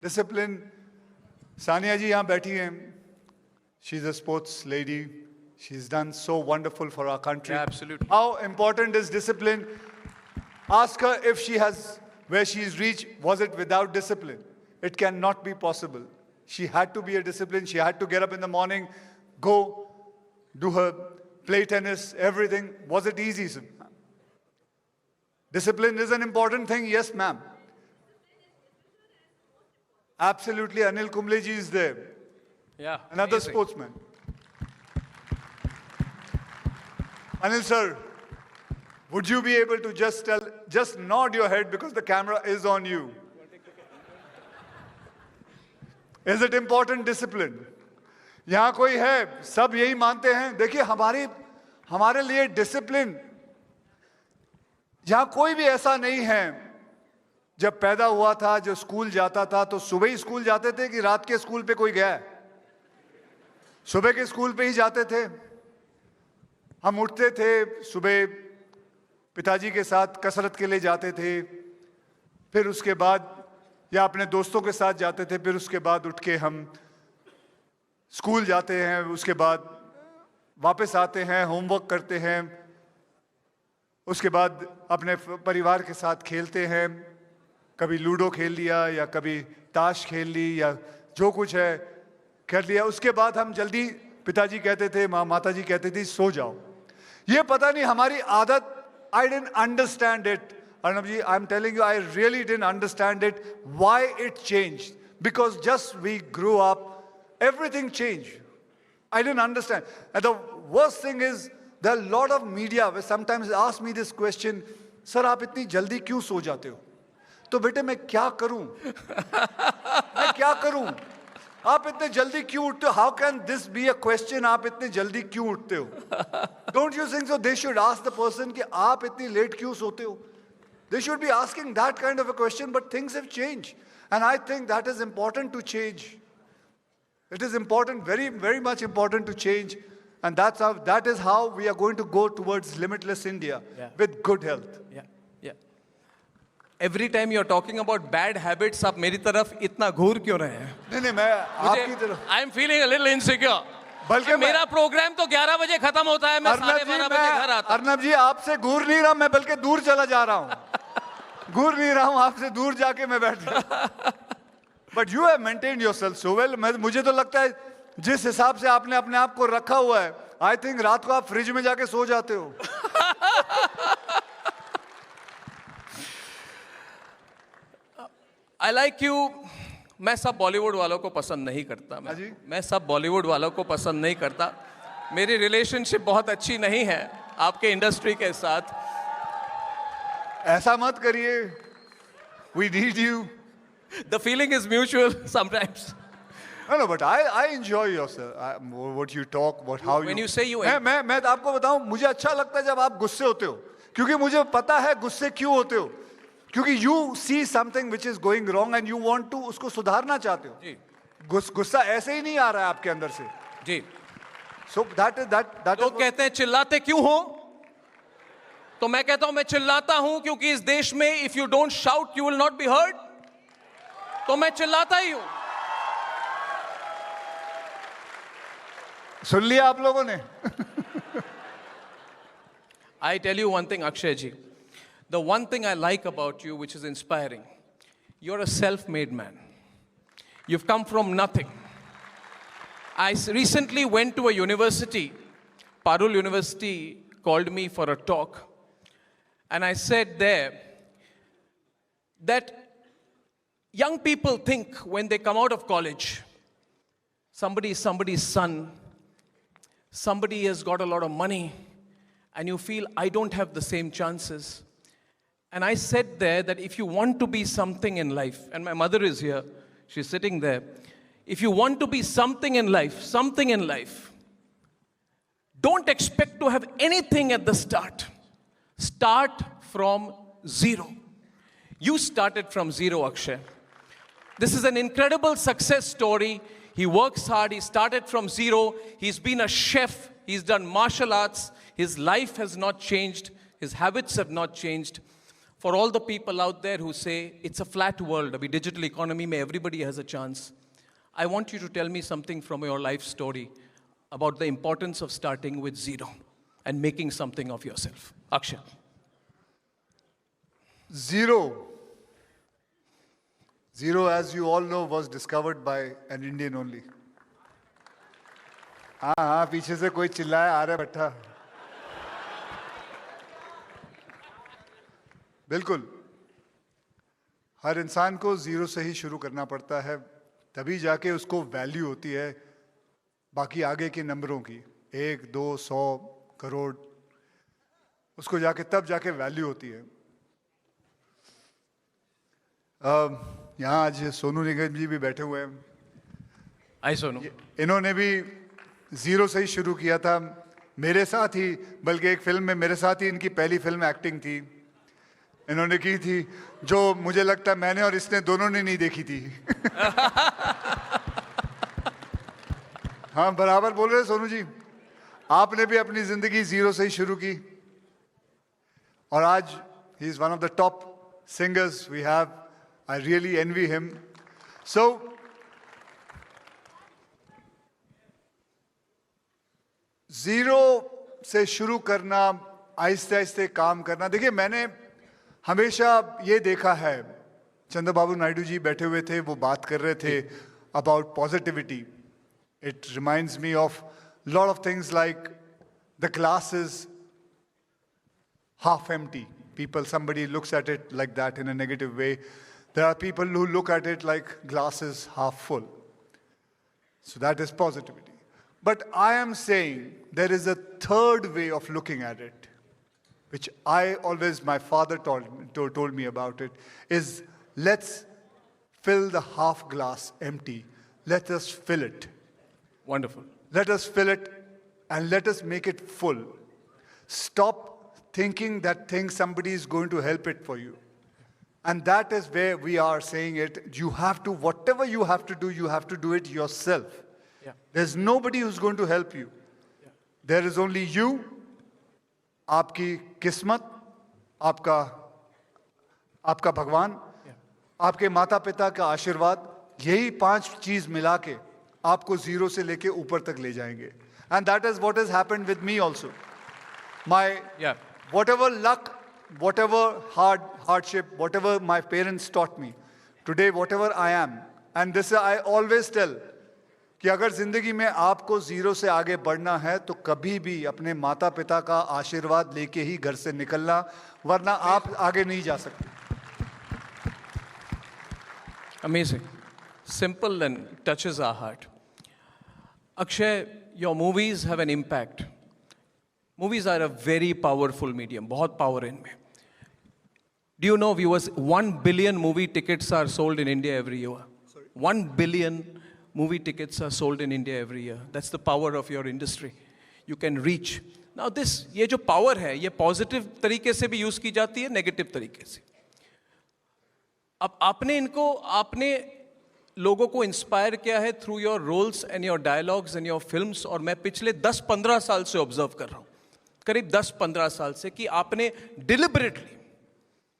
Discipline. Sania जी यहाँ बैठी हैं. She's a sports lady. She's done so wonderful for our country. Yeah, absolutely. How important is discipline? Ask her if she has, where she's reached, was it without discipline? It cannot be possible. She had to be a discipline. She had to get up in the morning, go, do her play tennis, everything. Was it easy? Discipline is an important thing. Yes, ma'am. Absolutely. Anil Kumble ji is there. Yeah. Another amazing. sportsman. Anil sir, would you be able to just nod your head because the camera is on you? Is it important discipline? यहाँ कोई है, सब यही मानते हैं. देखिए हमारे लिए डिसिप्लिन, यहाँ कोई भी ऐसा नहीं है. जब पैदा हुआ था, जो स्कूल जाता था, तो सुबह ही स्कूल जाते थे कि रात के स्कूल पे कोई गया है? सुबह के स्कूल पे ही जाते थे. हम उठते थे सुबह, पिताजी के साथ कसरत के लिए जाते थे, फिर उसके बाद या अपने दोस्तों के साथ जाते थे, फिर उसके बाद उठ के हम स्कूल जाते हैं, उसके बाद वापस आते हैं, होमवर्क करते हैं, उसके बाद अपने परिवार के साथ खेलते हैं. कभी लूडो खेल लिया या कभी ताश खेल ली या जो कुछ है कर लिया. उसके बाद हम जल्दी, पिताजी कहते थे, माता जी कहती थी, सो जाओ. ये पता नहीं हमारी आदत. I didn't understand it. Arnab ji, I'm telling you, I really didn't understand it. Why it changed? Because just we grew up, everything changed. I didn't understand. And the worst thing is, there are a lot of media where sometimes ask me this question, sir, आप इतनी जल्दी क्यों सो जाते हो? तो बेटे मैं क्या करूं? मैं क्या करूं? आप इतने जल्दी क्यों उठते हो? How can this be a question? आप इतने जल्दी क्यों उठते हो? Don't you think so? They should ask the person कि आप इतनी लेट क्यों सोते हो? They should be asking that kind of a question, but things have changed. And I think that is important to change. It is important, very, very much important to change. And that is how we are going to go towards limitless India with good health. Yeah. Yeah. Every time you're talking about bad habits, आप मेरी तरफ इतना घूर क्यों रहे हैं? नहीं मैं आपकी तरफ. I'm feeling a little insecure. बल्कि मेरा प्रोग्राम तो 11 बजे खत्म होता है, मैं 12:30 बजे घर आता हूं. अर्नब जी आपसे घूर नहीं रहा, मैं बल्कि दूर चला जा रहा हूँ. घूर नहीं रहा हूँ, आपसे दूर जाके मैं बैठ रहा. But you have maintained yourself so well. मुझे तो लगता है जिस हिसाब से आपने अपने आप को रखा हुआ है, I think रात को आप फ्रिज में जाके सो जाते हो. I like you. मैं सब बॉलीवुड वालों को पसंद नहीं करता. मैं सब बॉलीवुड वालों को पसंद नहीं करता. मेरी रिलेशनशिप बहुत अच्छी नहीं है आपके इंडस्ट्री के साथ. ऐसा मत करिए. We need you. The feeling is mutual sometimes. No, but I enjoy yourself. What you talk, how When you say you. मैं आपको बताऊं, मुझे अच्छा लगता है जब आप गुस्से होते हो, क्योंकि मुझे पता है गुस्से क्यों होते हो. क्योंकि you see something which is going wrong and you want to उसको सुधारना चाहते हो. जी. गुस्सा ऐसे ही नहीं आ रहा है आपके अंदर से. जी. So that लोग कहते हैं चिल्लाते क्यों हो? तो मैं कहता हूं मैं चिल्लाता हूं क्योंकि इस देश में if you don't shout you will not be heard. तो मैं चिल्लाता ही हूं. सुन लिया आप लोगों ने? I tell you one thing, Akshay ji. The one thing I like about you, which is inspiring, you're a self-made man. You've come from nothing. I recently went to a university, Parul University called me for a talk. And I said there that young people think when they come out of college, somebody is somebody's son, somebody has got a lot of money, and you feel, I don't have the same chances. And I said there that if you want to be something in life, and my mother is here, she's sitting there. If you want to be something in life, don't expect to have anything at the start. Start from zero. You started from zero, Akshay. This is an incredible success story. He works hard. He started from zero. He's been a chef. He's done martial arts. His life has not changed. His habits have not changed. For all the people out there who say it's a flat world, abhi digital economy mein everybody has a chance, I want you to tell me something from your life story about the importance of starting with zero and making something of yourself. Akshay. Zero, as you all know, was discovered by an Indian only. हाँ पीछे से कोई चिल्लाया आ रहा है भट्टा. बिल्कुल, हर इंसान को जीरो से ही शुरू करना पड़ता है, तभी जाके उसको वैल्यू होती है बाकी आगे के नंबरों की. 1, 2, 100 करोड़, उसको जाके तब जाके वैल्यू होती है. यहाँ आज सोनू निगम जी भी बैठे हुए हैं. आई सोनू. इन्होंने भी जीरो से ही शुरू किया था, मेरे साथ ही, बल्कि एक फिल्म में मेरे साथ ही इनकी पहली फिल्म एक्टिंग थी. इन्होंने की थी जो मुझे लगता है मैंने और इसने दोनों ने नहीं देखी थी. हाँ बराबर बोल रहे सोनू जी, आपने भी अपनी जिंदगी जीरो से ही शुरू की और आज ही is one of the top singers we have. I really envy him. So, जीरो से शुरू करना, आहिस्ते आहिस्ते काम करना. देखिए मैंने हमेशा ये देखा है, चंद्रबाबू नायडू जी बैठे हुए थे, वो बात कर रहे थे about positivity. It reminds me of lot of things like the glass is half empty. Somebody looks at it like that in a negative way. There are people who look at it like glass is half full. So that is positivity. But I am saying there is a third way of looking at it, which my father told me about it, is let's fill the half glass empty. Let us fill it. Wonderful. Let us fill it and let us make it full. Stop thinking that somebody is going to help it for you. And that is where we are saying it. You have to, whatever you have to do, you have to do it yourself. Yeah. There's nobody who's going to help you. Yeah. There is only you, आपकी किस्मत, आपका भगवान, आपके माता पिता का आशीर्वाद, यही 5 चीज मिला के आपको जीरो से लेके ऊपर तक ले जाएंगे. And that is what has happened with me also. Whatever luck, whatever hardship, whatever my parents taught me, today whatever I am, and this I always tell, कि अगर जिंदगी में आपको जीरो से आगे बढ़ना है तो कभी भी अपने माता पिता का आशीर्वाद लेके ही घर से निकलना, वरना आप आगे नहीं जा सकते. Amazing. Simple and touches our heart. Akshay, your movies have an impact. Movies are a very powerful medium. बहुत power इनमें. Do you know, viewers, 1 billion movie tickets are sold in India every year. 1 billion movie tickets are sold in India every year. That's the power of your industry. You can reach. Now this, ये जो power है, ये positive तरीके से भी use की जाती है, negative तरीके से. अब आपने लोगों को इंस्पायर किया है through your roles and your dialogues and your films, और मैं पिछले 10-15 साल से ऑब्जर्व कर रहा हूँ, करीब 10-15 साल से, कि आपने डिलिबरेटली